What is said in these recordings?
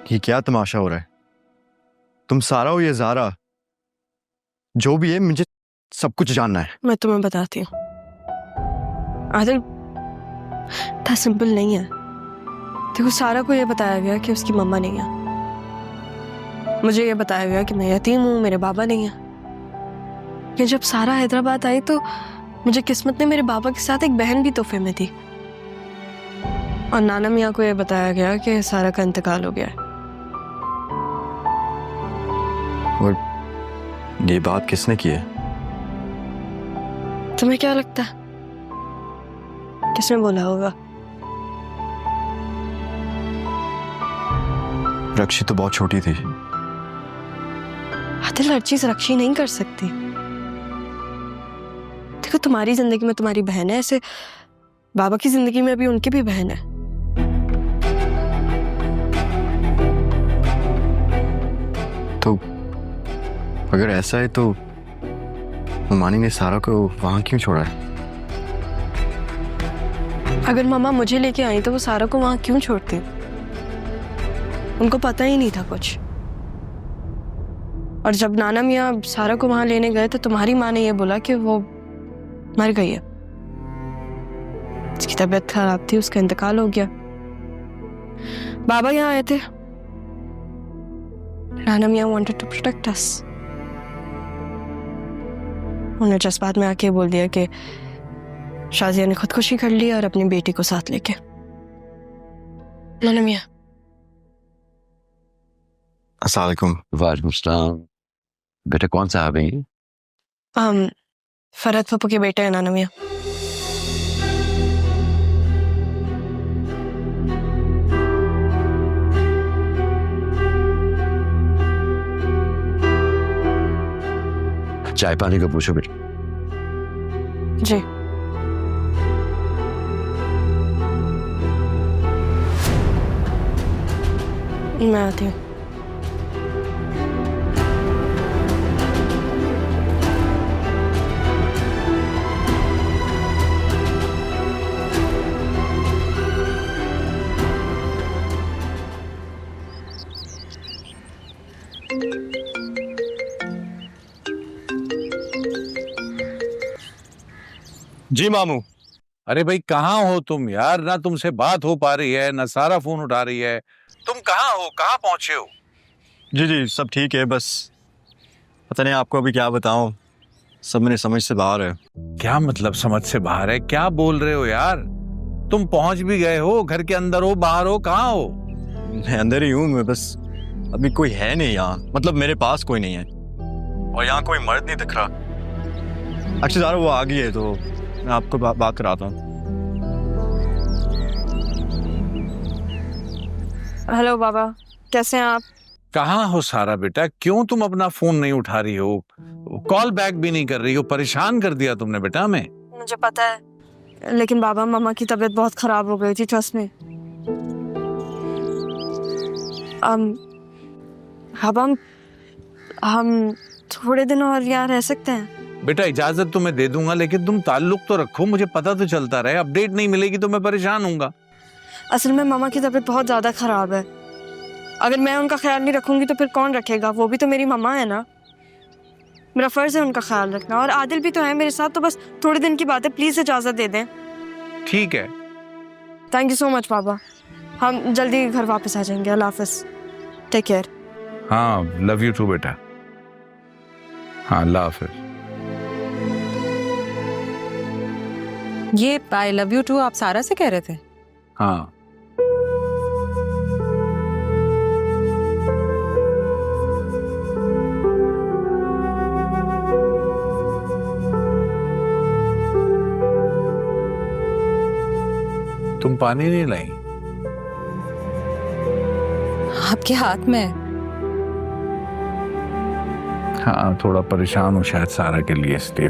ये क्या तमाशा हो रहा है? तुम सारा हो या ज़ारा, जो भी है मुझे सब कुछ जानना है। मैं तुम्हें बताती हूँ। आदिल इतना सिंपल नहीं है। देखो, सारा को ये बताया गया कि उसकी मम्मा नहीं है। मुझे ये बताया गया कि मैं यतीम हूँ, मेरे बाबा नहीं है। लेकिन जब सारा हैदराबाद आई तो मुझे किस्मत ने मेरे बाबा के साथ एक बहन भी तोहफे में दी। और नाना मियाँ को ये बताया गया कि सारा का इंतकाल हो गया है। और ये बात किसने की है? तुम्हें क्या लगता है किसने बोला होगा? रक्षी तो बहुत छोटी थी। आदिल, हर चीज रक्षी नहीं कर सकती। देखो, तुम्हारी जिंदगी में तुम्हारी बहन है, ऐसे बाबा की जिंदगी में भी उनकी भी बहन है। तो अगर ऐसा है तो मानी ने सारा को वहां क्यों छोड़ा है? अगर मामा मुझे लेके आई तो वो सारा को वहां क्यों छोड़ती? उनको पता ही नहीं था कुछ। और जब नाना मियाँ सारा को वहां लेने गए तो तुम्हारी माँ ने ये बोला कि वो मर गई है, उसकी तबीयत खराब थी, उसका इंतकाल हो गया। बाबा यहाँ आए थे। नाना मियाँ वांटेड टू प्रोटेक्ट अस। उन्हें जज्बात में आके बोल दिया कि शाजिया ने खुदकुशी कर ली और अपनी बेटी को साथ लेके। नाना मियाँ। अस्सलाम वालेकुम। वालेकुम सलाम। बेटा कौन साहब हैं ये? फरहत पप्पू के बेटे हैं नाना मियाँ। चाय पानी का पूछो बेटा। जी। मैं आती हूँ। जी मामू। अरे भाई, कहाँ हो तुम यार? ना तुमसे बात हो पा रही है, ना सारा फोन उठा रही है। तुम कहाँ हो? कहाँ पहुंचे हो? जी जी सब ठीक है, बस पता नहीं आपको अभी क्या बताऊं, सब मेरे समझ से बाहर है। क्या मतलब समझ से बाहर है? क्या बोल रहे हो यार? तुम पहुंच भी गए हो? घर के अंदर हो, बाहर हो, कहाँ हो? मैं अंदर ही हूँ। मैं बस अभी कोई है नहीं यहाँ, मतलब मेरे पास कोई नहीं है और यहाँ कोई मर्द नहीं दिख रहा। अच्छा ज़ारा वो आ गई है तो मैं आपको बात कराता हूँ। हेलो बाबा, कैसे हैं आप? कहाँ हो सारा बेटा? क्यों तुम अपना फोन नहीं उठा रही हो? कॉल बैक भी नहीं कर रही हो? परेशान कर दिया तुमने बेटा हमें। मुझे पता है, लेकिन बाबा मामा की तबीयत बहुत खराब हो गई थी, ट्रस्ट में। अब हम थोड़े दिन और यहाँ रह सकते हैं? बेटा इजाजत तो मैं दे दूंगा, लेकिन तुम ताल्लुक तो रखो, मुझे पता तो चलता रहे। अपडेट नहीं मिलेगी तो मैं परेशान हूँगा। असल में मामा की तबीयत बहुत ज्यादा खराब है। अगर मैं उनका ख्याल नहीं रखूंगी तो फिर कौन रखेगा? वो भी तो मेरी मम्मा है ना। मेरा फर्ज है उनका ख्याल रखना। और आदिल भी तो है मेरे साथ, तो बस थोड़े दिन की बात है, प्लीज इजाजत दे दें। ठीक है। थैंक यू सो मच बाबा। हम जल्दी घर वापस आ जाएंगे। अल्लाह हाफिज, टेक केयर। हाँ, लव यू टू बेटा। हाँ, अल्लाह हाफिज। ये आई लव यू टू आप सारा से कह रहे थे? हाँ। तुम पानी नहीं लाई? आपके हाथ में है। हाँ, थोड़ा परेशान हूँ शायद सारा के लिए, इसलिए।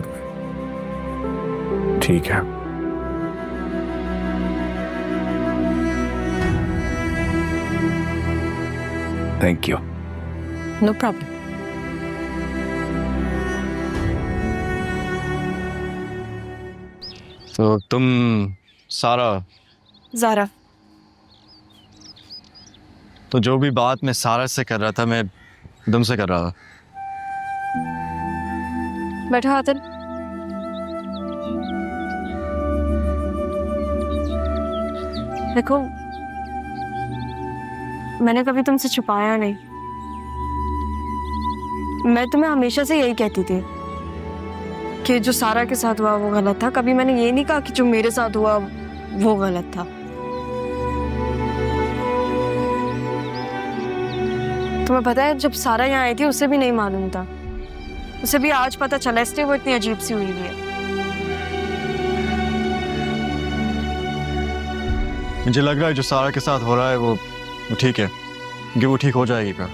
ठीक है। Thank you. No problem. तो तुम ज़ारा ज़ारा। तो जो भी बात मैं सारा से कर रहा था मैं तुमसे कर रहा था। बैठो आदिल। देखो, मैंने कभी तुमसे छुपाया नहीं। मैं तुम्हें हमेशा से यही कहती थी कि जो सारा के साथ हुआ वो गलत था। कभी मैंने ये नहीं कहा कि जो मेरे साथ हुआ वो गलत था। तुम्हें पता है, जब सारा यहाँ आई थी उसे भी नहीं मालूम था। उसे भी आज पता चला, इसलिए वो इतनी अजीब सी हुई है। मुझे लग रहा है जो सारा के साथ हो रहा है वो ठीक है, क्योंकि वो ठीक हो जाएगी फिर।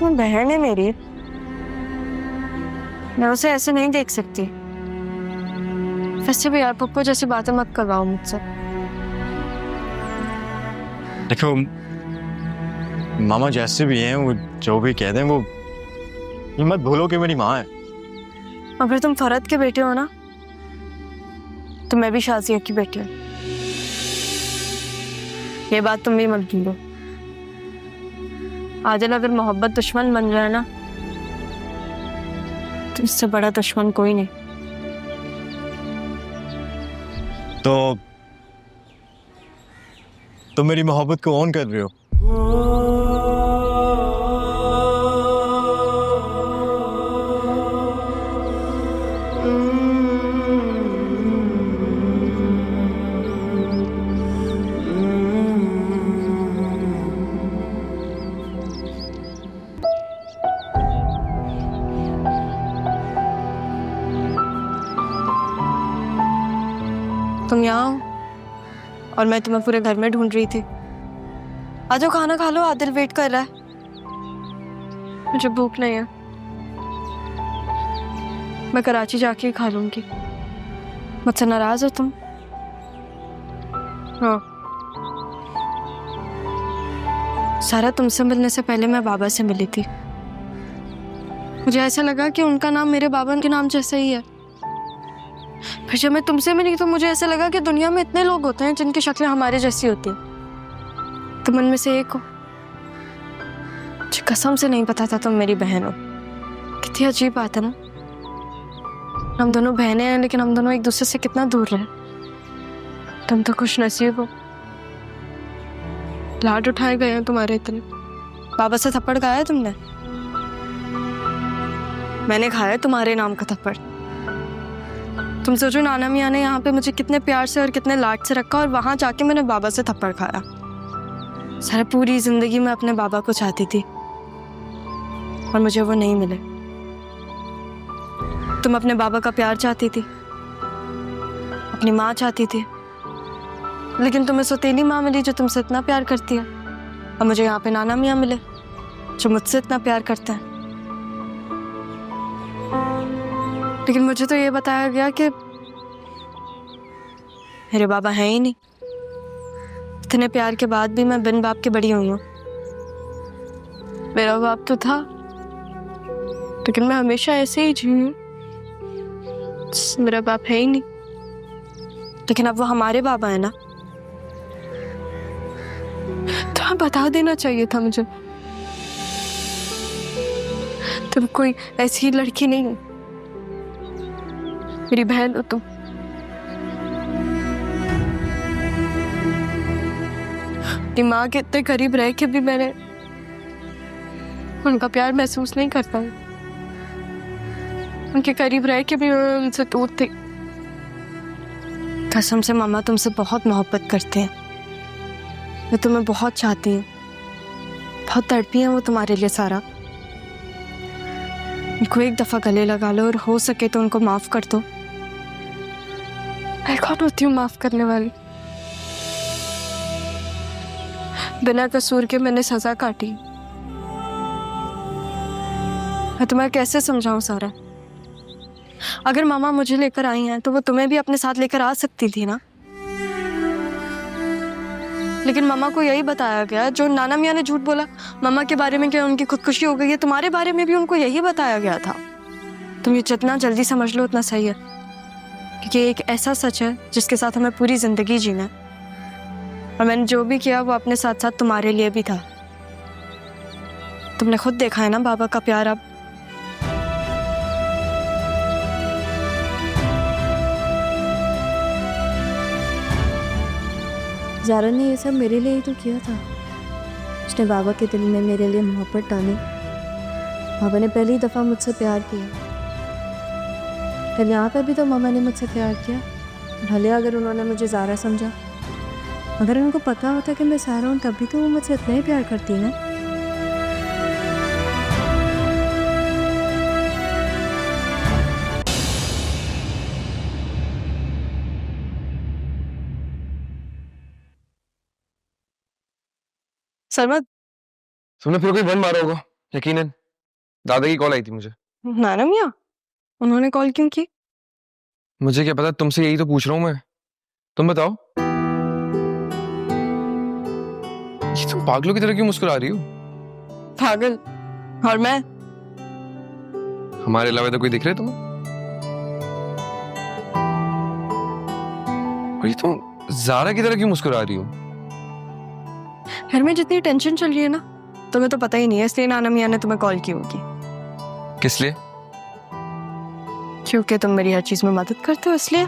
वो बहन है मेरी, मैं उसे ऐसे नहीं देख सकती। वैसे भी यार पप्पू जैसी बातें मत करवाओ मुझसे। देखो मामा जैसे भी हैं, वो जो भी कह दें, वो ये मत भूलो कि मेरी माँ है। और फिर तुम फरहत के बेटे हो ना, तो मैं भी शाजिया की बेटी हूँ। ये बात तुम भी मत भूलो। आदिल अगर मोहब्बत दुश्मन बन जाए ना, तो इससे बड़ा दुश्मन कोई नहीं। तो तुम मेरी मोहब्बत को ऑन कर रहे हो। तुम यहाँ हो और मैं तुम्हें पूरे घर में ढूंढ रही थी। आ जाओ, खाना खा लो, आदिल वेट कर रहा है। मुझे भूख नहीं है, मैं कराची जाके ही खा लूंगी। मुझसे नाराज हो तुम? हाँ। सारा तुमसे मिलने से पहले मैं बाबा से मिली थी। मुझे ऐसा लगा कि उनका नाम मेरे बाबा के नाम जैसा ही है। फिर जब मैं तुमसे मिली तो मुझे ऐसा लगा कि दुनिया में इतने लोग होते हैं जिनकी शक्लें हमारे जैसी होती हैं। तुम उनमें से एक हो। मुझे कसम से नहीं पता था तुम मेरी बहन हो। कितनी अजीब बात है ना, हम दोनों बहनें हैं लेकिन हम दोनों एक दूसरे से कितना दूर रहे। तुम तो खुश नसीब हो, लाड उठाए गए हैं तुम्हारे इतने। बाबा से थप्पड़ खाया तुमने? मैंने खाया तुम्हारे नाम का थप्पड़। तुम सोचो नाना मियाँ ने यहाँ पे मुझे कितने प्यार से और कितने लाड से रखा, और वहां जाके मैंने बाबा से थप्पड़ खाया। सारा पूरी जिंदगी में अपने बाबा को चाहती थी और मुझे वो नहीं मिले। तुम अपने बाबा का प्यार चाहती थी, अपनी माँ चाहती थी, लेकिन तुम्हें सौतेली माँ मिली जो तुमसे इतना प्यार करती है, और मुझे यहाँ पे नाना मियाँ मिले जो मुझसे इतना प्यार करते हैं। लेकिन मुझे तो ये बताया गया कि मेरे बाबा हैं ही नहीं। इतने प्यार के बाद भी मैं बिन बाप के बड़ी हुई हूँ। मेरा बाप तो था, लेकिन मैं हमेशा ऐसे ही जी हूँ। मेरा बाप है ही नहीं, लेकिन अब वो हमारे बाबा है ना, तो बता देना चाहिए था मुझे। तुम कोई ऐसी ही लड़की नहीं हो, मेरी बहन हो तुम। अपनी माँ के इतने करीब रह के भी मैंने उनका प्यार महसूस नहीं कर पाया। उनके करीब रह के भी मैं उनसे दूर थी। कसम से मामा तुमसे बहुत मोहब्बत करते हैं, वो तुम्हें बहुत चाहती हैं, बहुत तड़पी हैं वो तुम्हारे लिए। सारा उनको एक दफा गले लगा लो और हो सके तो उनको माफ कर दो। मैं कौन होती हूँ माफ करने वाली? बिना कसूर के मैंने सजा काटी। मैं तुम्हें कैसे समझाऊं सारा? अगर मामा मुझे लेकर आई हैं तो वो तुम्हें भी अपने साथ लेकर आ सकती थी ना। लेकिन मामा को यही बताया गया, जो नाना मियाँ ने झूठ बोला मामा के बारे में कि उनकी खुदकुशी हो गई है, तुम्हारे बारे में भी उनको यही बताया गया था। तुम ये जितना जल्दी समझ लो उतना सही है, क्योंकि एक ऐसा सच है जिसके साथ हमें पूरी जिंदगी जीना है। और मैंने जो भी किया वो अपने साथ साथ तुम्हारे लिए भी था। तुमने खुद देखा है ना बाबा का प्यार अब। ज़ारा ने ये सब मेरे लिए ही तो किया था। उसने बाबा के दिल में मेरे लिए मोहब्बत डाली। बाबा ने पहली दफ़ा मुझसे प्यार किया। फिर यहाँ पर भी तो मामा ने मुझसे प्यार किया। भले अगर उन्होंने मुझे ज़ारा समझा, अगर उनको पता होता कि मैं ज़ारा हूँ तब भी तो वो मुझसे इतना ही प्यार करती ना। सरमद, तुमने फिर कोई बंद मारा होगा यकीनन। दादा की कॉल आई थी मुझे। नाना मियाँ उन्होंने कॉल क्यों की? मुझे क्या पता, तुमसे यही तो पूछ रहा हूँ मैं। तुम बताओ, ये तुम पागलों की तरह क्यों मुस्कुरा रही हो? पागल? और मैं? हमारे अलावा तो कोई दिख रहा है तुम्हें? और ये तुम ज़ारा की तरह क्यों मुस्कुरा रही हो? घर में जितनी टेंशन चल रही है ना, तुम्हें तो पता ही नहीं है, इसलिए नाना मियाँ ने तुम्हें कॉल की होगी। किस लिए? क्योंकि तुम मेरी हर चीज में मदद करते हो इसलिए।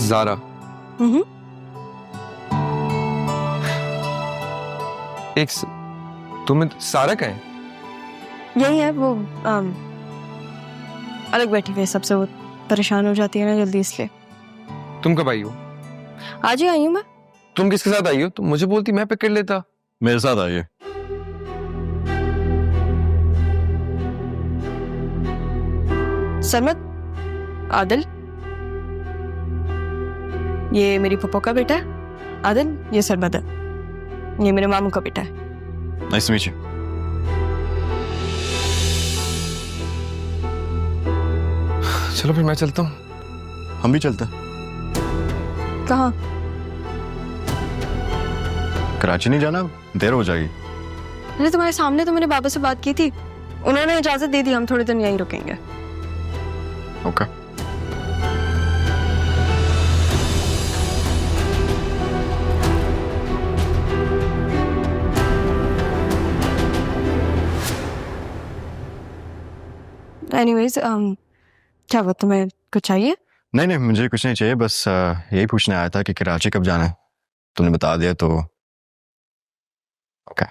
ज़ारा? तुम्हें सारा का है? यही है वो, अलग बैठी हुई है सबसे, वो परेशान हो जाती है ना जल्दी, इसलिए। तुम कब आई हो? आज ही आई हूँ मैं। तुम किसके साथ आई हो? तुम मुझे बोलती, मैं पिक कर लेता। मेरे साथ आइए। सरमद, आदिल, ये मेरी पप्पो का बेटा है। आदिल, ये सरमद है, ये मेरे मामू का बेटा है। Nice to meet you. चलो फिर मैं चलता हूँ। हम भी चलते हैं। कहाँ? कराची नहीं जाना, देर हो जाएगी। अरे तुम्हारे सामने तो मैंने बाबा से बात की थी, उन्होंने इजाजत दे दी, हम थोड़े दिन यहीं रुकेंगे। ओके। एनीवेज, क्या वो तुम्हें कुछ चाहिए? नहीं नहीं, मुझे कुछ नहीं चाहिए, बस यही पूछने आया था कि कराची कब जाना है। तुमने बता दिया तो ओके।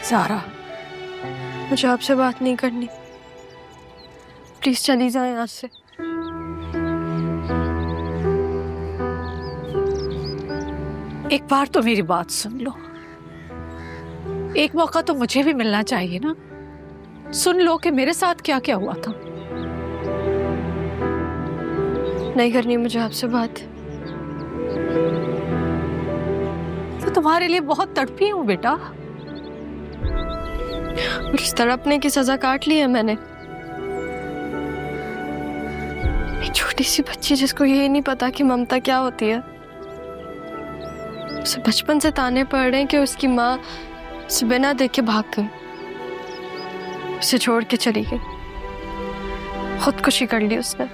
सारा, मुझे आपसे बात नहीं करनी, प्लीज चली जाए यहाँ से। एक बार तो मेरी बात सुन लो, एक मौका तो मुझे भी मिलना चाहिए ना। सुन लो कि मेरे साथ क्या क्या हुआ था। नहीं करनी मुझे आपसे बात। तो तुम्हारे लिए बहुत तड़पी हूँ बेटा। और इस तड़पने की सजा काट ली है मैंने। एक छोटी सी बच्ची जिसको ये नहीं पता कि ममता क्या होती है, उसे बचपन से ताने पड़ रहे हैं कि उसकी माँ उसे बिना देखे भाग गई, उसे छोड़ के चली गई, खुदकुशी कर ली उसने।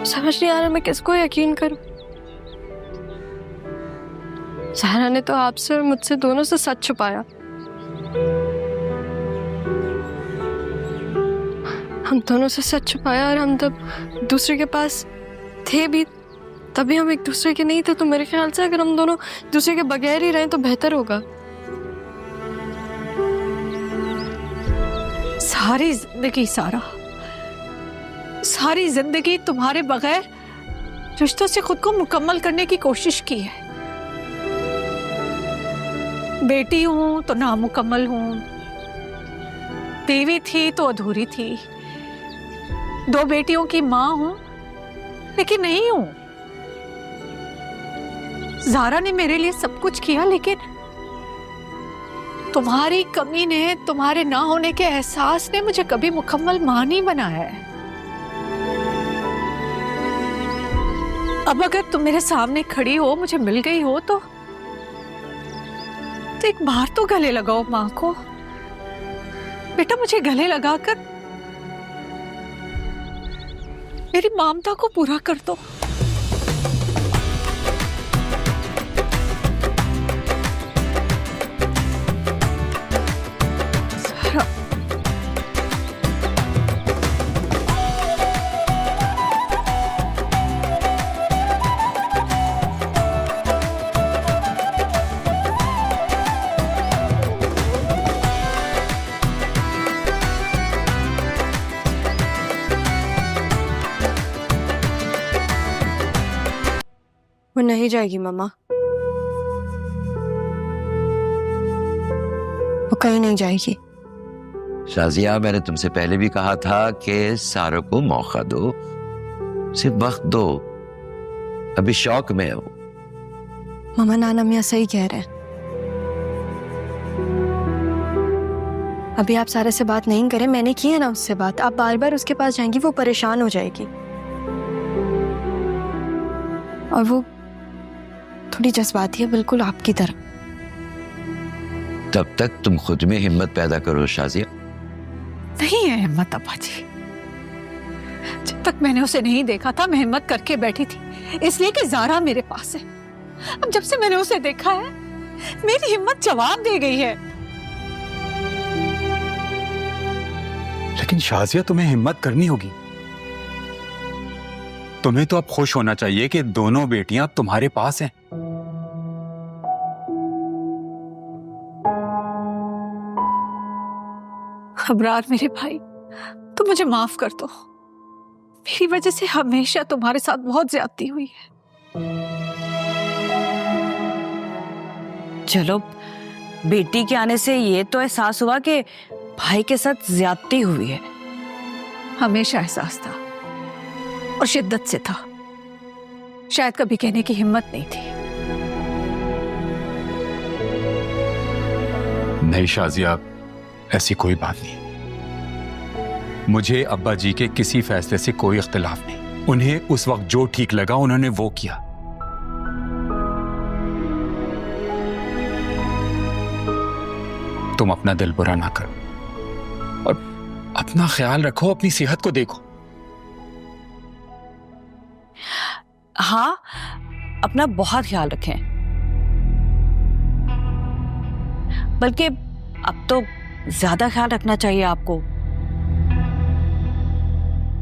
समझ नहीं आ रहा मैं किसको यकीन करूं। ज़हरा ने तो आपसे और मुझसे दोनों से सच छुपाया। हम दोनों से सच छुपाया, और हम तब दूसरे के पास थे भी, तभी हम एक दूसरे के नहीं थे। तो मेरे ख्याल से अगर हम दोनों दूसरे के बगैर ही रहें तो बेहतर होगा। सारी जिंदगी सारा सारी जिंदगी तुम्हारे बगैर रिश्तों से खुद को मुकम्मल करने की कोशिश की है। बेटी हूं तो नामुकम्मल हूं, बीवी थी तो अधूरी थी, 2 बेटियों की मां हूं लेकिन नहीं हूं। ज़ारा ने मेरे लिए सब कुछ किया, लेकिन तुम्हारी कमी ने, तुम्हारे ना होने के एहसास ने मुझे कभी मुकम्मल मां नहीं बनाया है। अब अगर तुम मेरे सामने खड़ी हो, मुझे मिल गई हो, तो एक बार तो गले लगाओ मां को। बेटा, मुझे गले लगाकर मेरी ममता को पूरा कर दो। वो नहीं जाएगी मम्मा, वो कहीं नहीं जाएगी। शाजिया, मैंने तुमसे पहले भी कहा था कि सारा को मौका दो, सिर्फ वक्त दो, अभी शौक में हो। मामा, नाना मियाँ सही कह रहे हैं। अभी आप सारे से बात नहीं करें, मैंने की है ना उससे बात। आप बार बार उसके पास जाएंगी, वो परेशान हो जाएगी, और वो थोड़ी जज्बाती है, बिल्कुल आपकी तरह। तब तक तुम खुद में हिम्मत पैदा करो शाजिया। नहीं है हिम्मत अब्बा जी। जब तक मैंने उसे नहीं देखा था, मैं हिम्मत करके बैठी थी, इसलिए कि ज़ारा मेरे पास है। अब जब से मैंने उसे देखा है, मेरी हिम्मत जवाब दे गई है। लेकिन शाजिया, तुम्हें हिम्मत करनी होगी। तुम्हें तो अब खुश होना चाहिए कि दोनों बेटियां तुम्हारे पास हैं। अबरार मेरे भाई, तुम मुझे माफ कर दो। मेरी वजह से हमेशा तुम्हारे साथ बहुत ज्यादती हुई है। चलो, बेटी के आने से ये तो एहसास हुआ कि भाई के साथ ज्यादती हुई है। हमेशा एहसास था और शिद्दत से था, शायद कभी कहने की हिम्मत नहीं थी। नहीं शाजिया, ऐसी कोई बात नहीं। मुझे अब्बा जी के किसी फैसले से कोई इख्तिलाफ नहीं। उन्हें उस वक्त जो ठीक लगा उन्होंने वो किया। तुम अपना दिल बुरा ना करो और अपना ख्याल रखो, अपनी सेहत को देखो। हाँ, अपना बहुत ख्याल रखें। बल्कि अब तो ज्यादा ख्याल रखना चाहिए आपको।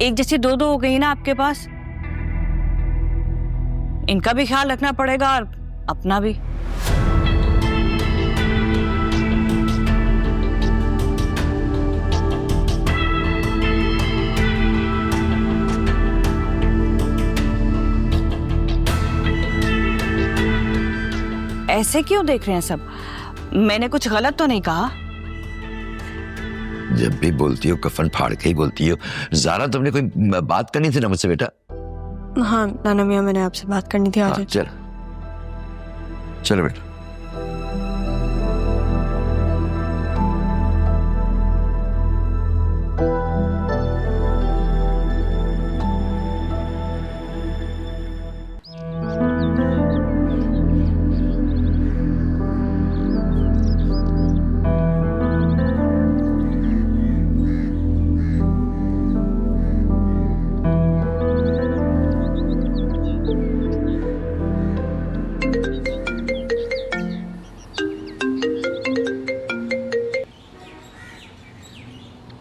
एक जैसी 2 हो गई ना आपके पास, इनका भी ख्याल रखना पड़ेगा और अपना भी। ऐसे क्यों देख रहे हैं सब? मैंने कुछ गलत तो नहीं कहा? जब भी बोलती हो कफन फाड़ के ही बोलती हो। ज़ारा, तुमने कोई बात करनी थी ना मुझसे बेटा? हाँ नाना मियाँ, मैंने आपसे बात करनी थी। आज चलो चलो बेटा।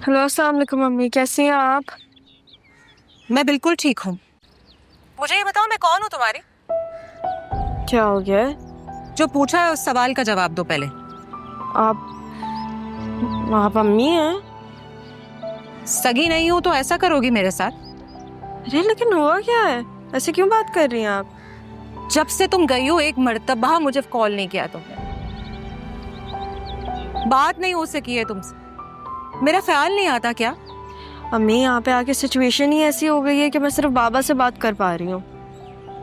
हेलो, अस्सलाम वालेकुम मम्मी, कैसी हैं आप? मैं बिल्कुल ठीक हूँ। मुझे ये बताओ, मैं कौन हूँ तुम्हारी? क्या हो गया? जो पूछा है उस सवाल का जवाब दो पहले। आप अम्मी हैं? सगी नहीं हूँ तो ऐसा करोगी मेरे साथ? अरे लेकिन हुआ क्या है? ऐसे क्यों बात कर रही हैं आप? जब से तुम गई हो एक मर्तबा मुझे कॉल नहीं किया तुमने, बात नहीं हो सकी है तुमसे, मेरा ख्याल नहीं आता क्या? अम्मी यहाँ पे आके सिचुएशन ही ऐसी हो गई है कि मैं सिर्फ बाबा से बात कर पा रही हूँ।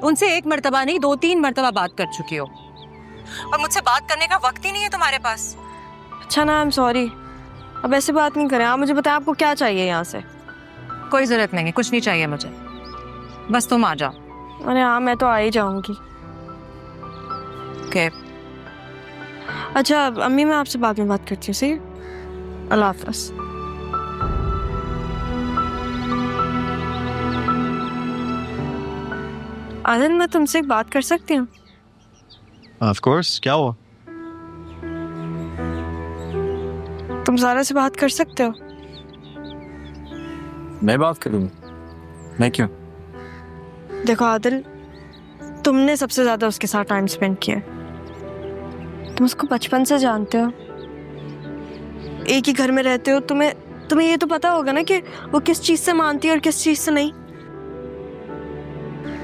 उनसे एक मर्तबा नहीं 2-3 मर्तबा बात कर चुकी हो और मुझसे बात करने का वक्त ही नहीं है तुम्हारे पास। अच्छा ना, आई एम सॉरी। अब ऐसे बात नहीं करें। आप मुझे बताएं आपको क्या चाहिए यहाँ से? कोई जरूरत नहीं है, कुछ नहीं चाहिए मुझे, बस तुम आ जाओ। अरे हाँ, मैं तो आ ही जाऊंगी। ओके अच्छा अम्मी, मैं आपसे बाद में बात करती हूँ, सही? अल्लाह हाफ़िज़। आदन, मैं तुमसे एक बात कर सकती हूँ? ऑफ कोर्स, क्या हुआ? तुम ज़ारा से बात कर सकते हो? मैं बात करूँ? मैं क्यों? देखो आदिल, तुमने सबसे ज्यादा उसके साथ टाइम स्पेंड किया। तुम उसको बचपन से जानते हो, एक ही घर में रहते हो, तुम्हें ये तो पता होगा ना कि वो किस चीज से मानती है और किस चीज से नहीं।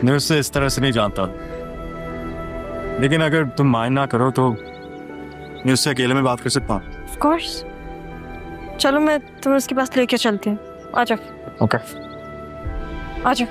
मैं उससे इस तरह से नहीं जानता, लेकिन अगर तुम माइंड ना करो तो मैं उससे अकेले में बात कर सकता हूँ। ऑफ कोर्स, चलो मैं तुम्हें उसके पास लेके चलती हूँ। आ जाओ। ओके, आ जाओ।